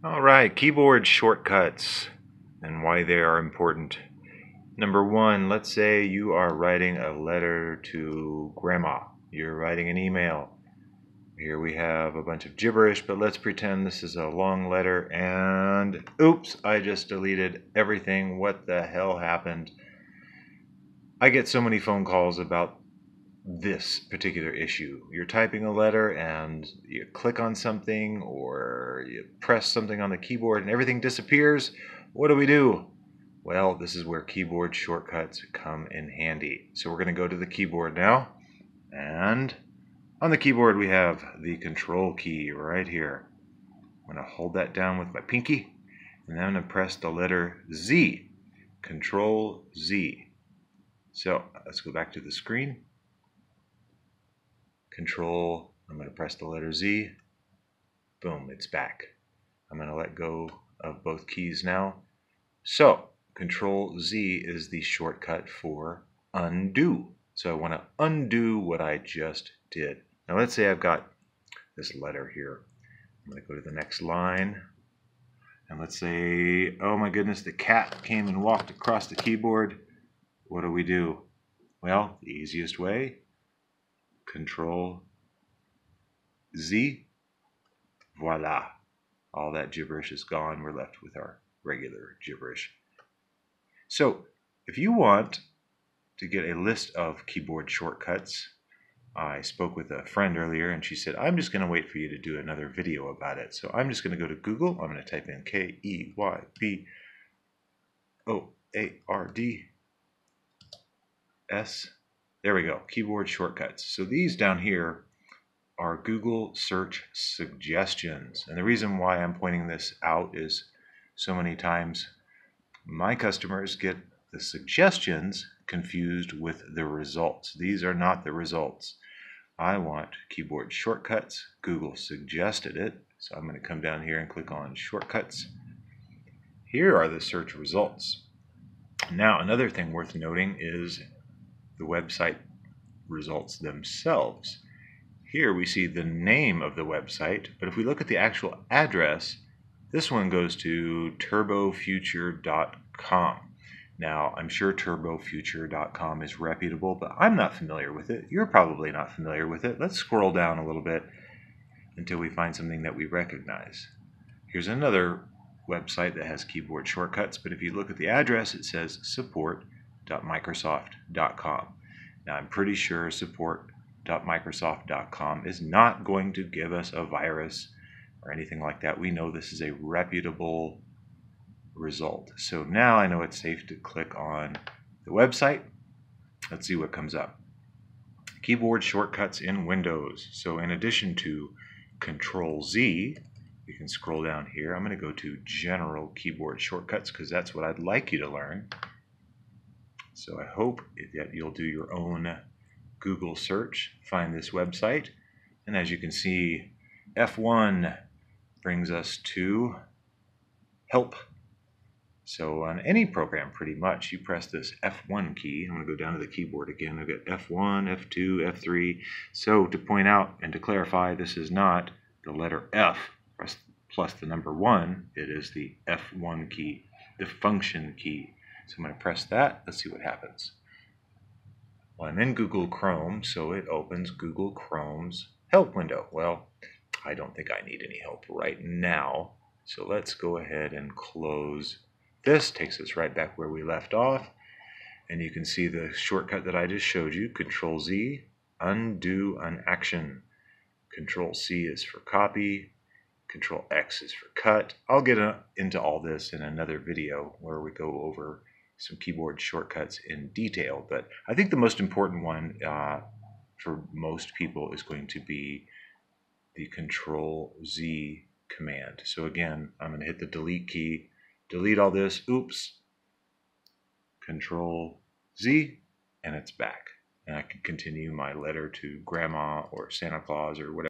All right, keyboard shortcuts and why they are important. Number one, let's say you are writing a letter to grandma. You're writing an email. Here we have a bunch of gibberish, but let's pretend this is a long letter and oops, I just deleted everything. What the hell happened? I get so many phone calls about this particular issue. You're typing a letter and you click on something or you press something on the keyboard and everything disappears. What do we do? Well, this is where keyboard shortcuts come in handy. So we're going to go to the keyboard now, and on the keyboard we have the control key right here. I'm going to hold that down with my pinky, and then I'm going to press the letter Z. Control Z. So let's go back to the screen. Control, I'm going to press the letter Z. Boom, it's back. I'm going to let go of both keys now. So Control Z is the shortcut for undo. So I want to undo what I just did. Now let's say I've got this letter here. I'm going to go to the next line. And let's say, oh my goodness, the cat came and walked across the keyboard. What do we do? Well, the easiest way, Control Z. Voila. All that gibberish is gone. We're left with our regular gibberish. So if you want to get a list of keyboard shortcuts, I spoke with a friend earlier and she said, I'm just going to wait for you to do another video about it. So I'm just going to go to Google. I'm going to type in KEYBOARDS. There we go, keyboard shortcuts. So these down here are Google search suggestions. And the reason why I'm pointing this out is so many times my customers get the suggestions confused with the results. These are not the results. I want keyboard shortcuts. Google suggested it. So I'm going to come down here and click on shortcuts. Here are the search results. Now, another thing worth noting is the website results themselves. Here we see the name of the website, but if we look at the actual address, this one goes to turbofuture.com. Now, I'm sure turbofuture.com is reputable, but I'm not familiar with it. You're probably not familiar with it. Let's scroll down a little bit until we find something that we recognize. Here's another website that has keyboard shortcuts, but if you look at the address, it says support.microsoft.com. Now, I'm pretty sure support.microsoft.com is not going to give us a virus or anything like that. We know this is a reputable result. So now I know it's safe to click on the website. Let's see what comes up. Keyboard shortcuts in Windows. So in addition to Control Z, you can scroll down here. I'm going to go to General Keyboard Shortcuts because that's what I'd like you to learn. So I hope that you'll do your own Google search, find this website, and as you can see, F1 brings us to help. So on any program, pretty much, you press this F1 key. I'm going to go down to the keyboard again. I've got F1, F2, F3. So to point out and to clarify, this is not the letter F plus the number 1. It is the F1 key, the function key. So I'm going to press that. Let's see what happens. Well, I'm in Google Chrome, so it opens Google Chrome's help window. Well, I don't think I need any help right now. So let's go ahead and close this. Takes us right back where we left off. And you can see the shortcut that I just showed you. Control Z, undo an action. Control C is for copy. Control X is for cut. I'll get into all this in another video where we go over some keyboard shortcuts in detail. But I think the most important one for most people is going to be the Control Z command. So again, I'm going to hit the delete key, delete all this, oops, Control Z, and it's back. And I can continue my letter to Grandma or Santa Claus or whatever.